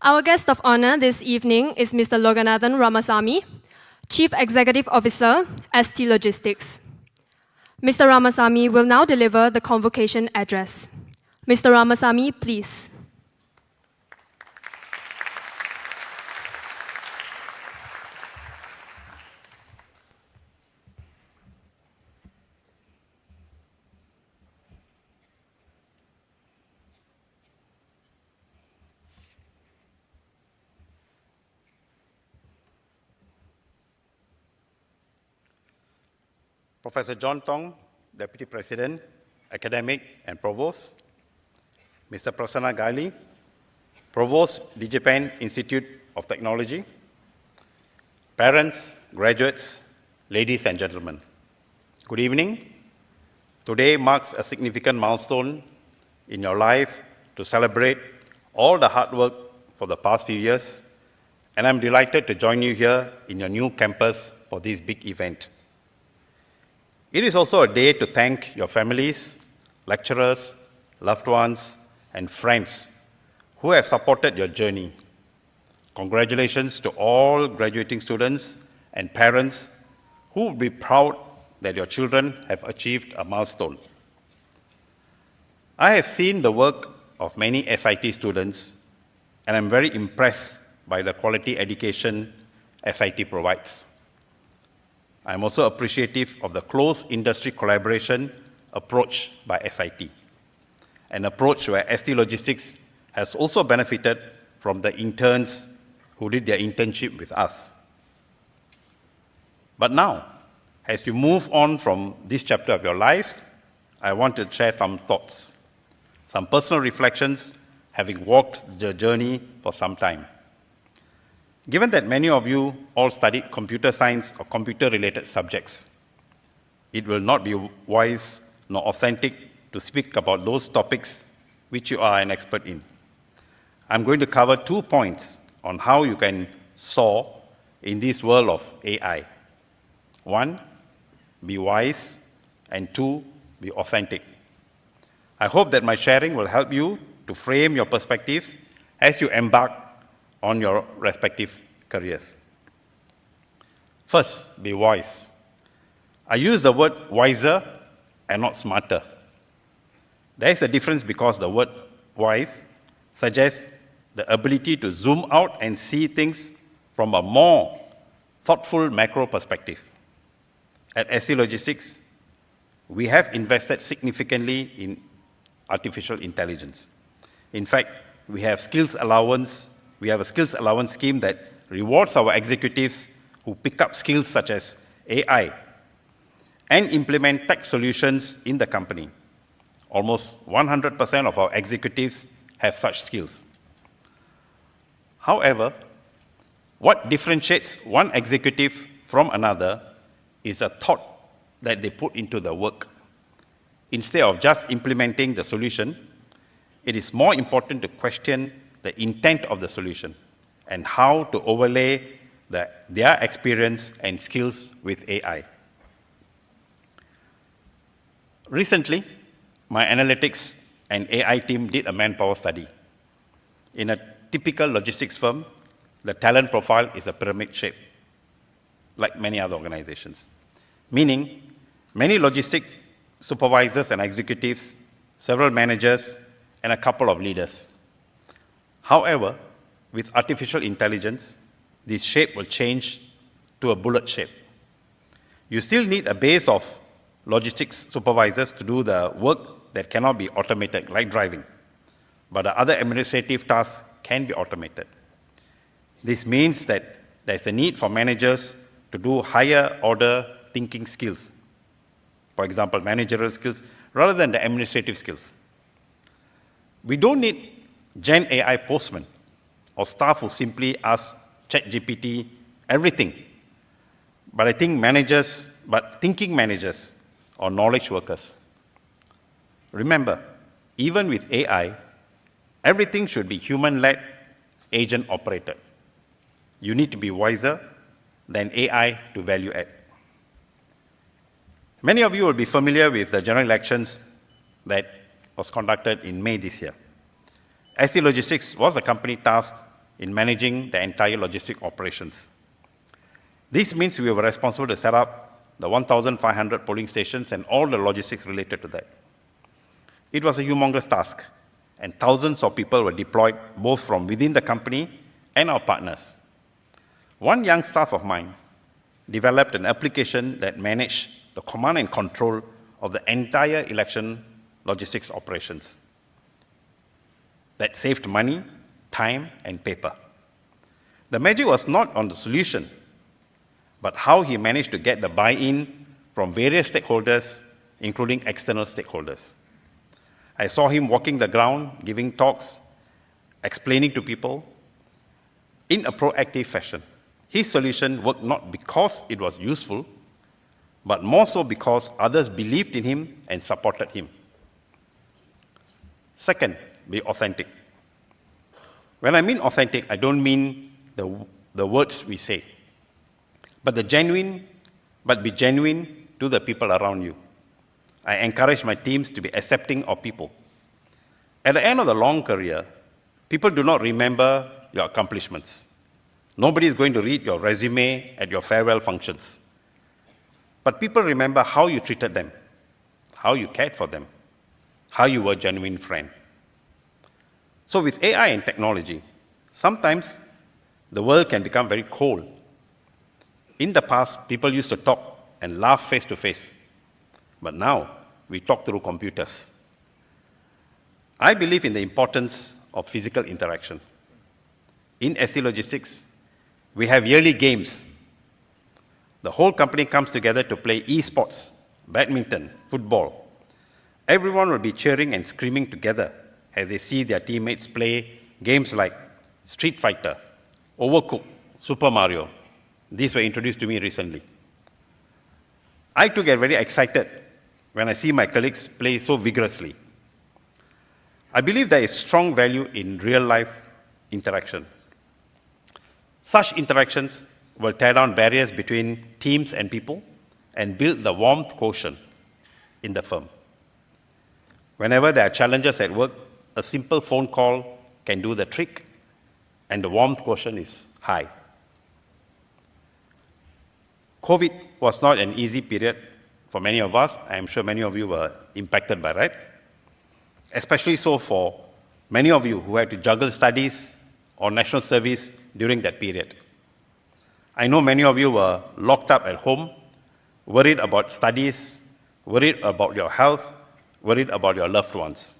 Our guest of honor this evening is Mr. Loganathan Ramasamy, Chief Executive Officer, ST Logistics. Mr. Ramasamy will now deliver the convocation address. Mr. Ramasamy, please. Professor John Tong, Deputy President, Academic and Provost, Mr. Prasanna Gali, Provost, DigiPen Institute of Technology, parents, graduates, ladies and gentlemen, good evening. Today marks a significant milestone in your life to celebrate all the hard work for the past few years, and I'm delighted to join you here in your new campus for this big event. It is also a day to thank your families, lecturers, loved ones, and friends who have supported your journey. Congratulations to all graduating students and parents who will be proud that your children have achieved a milestone. I have seen the work of many SIT students, and I'm very impressed by the quality education SIT provides. I'm also appreciative of the close industry collaboration approach by SIT, an approach where ST Logistics has also benefited from the interns who did their internship with us. But now, as you move on from this chapter of your lives, I want to share some thoughts, some personal reflections, having walked the journey for some time. Given that many of you all studied computer science or computer-related subjects, it will not be wise nor authentic to speak about those topics which you are an expert in. I'm going to cover 2 points on how you can soar in this world of AI. 1, be wise, and 2, be authentic. I hope that my sharing will help you to frame your perspectives as you embark on your respective careers. First, be wise. I use the word wiser and not smarter. There is a difference because the word wise suggests the ability to zoom out and see things from a more thoughtful macro perspective. At ST Logistics, we have invested significantly in artificial intelligence. In fact, we have a skills allowance scheme that rewards our executives who pick up skills such as AI and implement tech solutions in the company. Almost 100% of our executives have such skills. However, what differentiates one executive from another is a thought that they put into the work. Instead of just implementing the solution, it is more important to question the intent of the solution and how to overlay their experience and skills with AI. Recently, my analytics and AI team did a manpower study. In a typical logistics firm, the talent profile is a pyramid shape, like many other organizations, meaning many logistic supervisors and executives, several managers, and a couple of leaders. However, with artificial intelligence, this shape will change to a bullet shape. You still need a base of logistics supervisors to do the work that cannot be automated, like driving, but the other administrative tasks can be automated. This means that there's a need for managers to do higher order thinking skills, for example, managerial skills, rather than the administrative skills. We don't need Gen AI postmen or staff who simply ask ChatGPT everything. But thinking managers or knowledge workers. Remember, even with AI, everything should be human-led, agent-operated. You need to be wiser than AI to value add. Many of you will be familiar with the general elections that was conducted in May this year. ST Logistics was the company tasked in managing the entire logistic operations. This means we were responsible to set up the 1,500 polling stations and all the logistics related to that. It was a humongous task, and thousands of people were deployed both from within the company and our partners. One young staff of mine developed an application that managed the command and control of the entire election logistics operations. That saved money, time, and paper. The magic was not on the solution, but how he managed to get the buy-in from various stakeholders, including external stakeholders. I saw him walking the ground, giving talks, explaining to people in a proactive fashion. His solution worked not because it was useful, but more so because others believed in him and supported him. Second, be authentic. When I mean authentic, I don't mean the words we say, but be genuine to the people around you. I encourage my teams to be accepting of people. At the end of the long career, people do not remember your accomplishments. Nobody is going to read your resume at your farewell functions. But people remember how you treated them, how you cared for them, how you were a genuine friend. So with AI and technology, sometimes the world can become very cold. In the past, people used to talk and laugh face to face, but now we talk through computers. I believe in the importance of physical interaction. In SC Logistics, we have yearly games. The whole company comes together to play esports, badminton, football. Everyone will be cheering and screaming together as they see their teammates play games like Street Fighter, Overcooked, Super Mario. These were introduced to me recently. I too get very excited when I see my colleagues play so vigorously. I believe there is strong value in real-life interaction. Such interactions will tear down barriers between teams and people and build the warmth quotient in the firm. Whenever there are challenges at work, a simple phone call can do the trick, and the warmth quotient is high. COVID was not an easy period for many of us. I am sure many of you were impacted by that. Especially so for many of you who had to juggle studies or national service during that period. I know many of you were locked up at home, worried about studies, worried about your health, worried about your loved ones.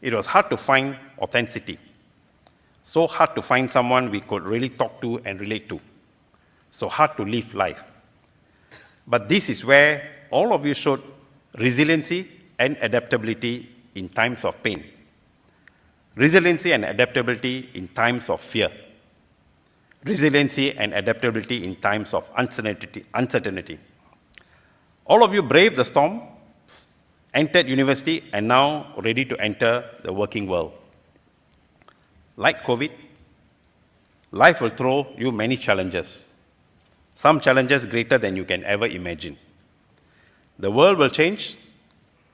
It was hard to find authenticity. So hard to find someone we could really talk to and relate to. So hard to live life. But this is where all of you showed resiliency and adaptability in times of pain. Resiliency and adaptability in times of fear. Resiliency and adaptability in times of uncertainty. All of you braved the storm, entered university, and now ready to enter the working world. Like COVID, life will throw you many challenges. Some challenges greater than you can ever imagine. The world will change,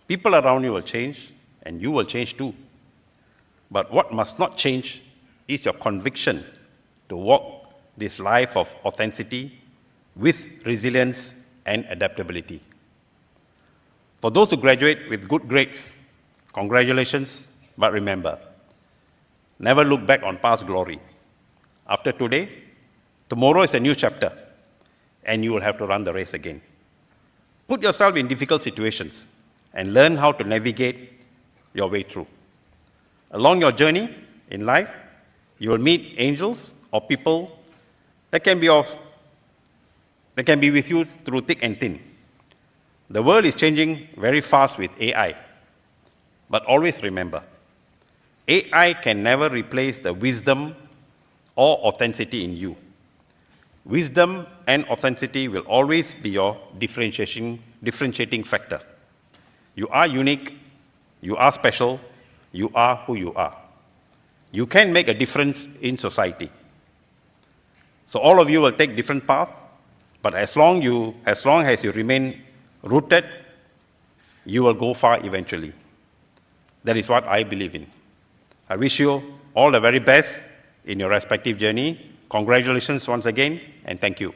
people around you will change, and you will change too. But what must not change is your conviction to walk this life of authenticity with resilience and adaptability. For those who graduate with good grades, congratulations, but remember, never look back on past glory. After today, tomorrow is a new chapter, and you will have to run the race again. Put yourself in difficult situations and learn how to navigate your way through. Along your journey in life, you will meet angels or people that can be with you through thick and thin. The world is changing very fast with AI. But always remember, AI can never replace the wisdom or authenticity in you. Wisdom and authenticity will always be your differentiating factor. You are unique, you are special, you are who you are. You can make a difference in society. So all of you will take different paths, but as long as you remain rooted, you will go far eventually. That is what I believe in. I wish you all the very best in your respective journey. Congratulations once again, and thank you.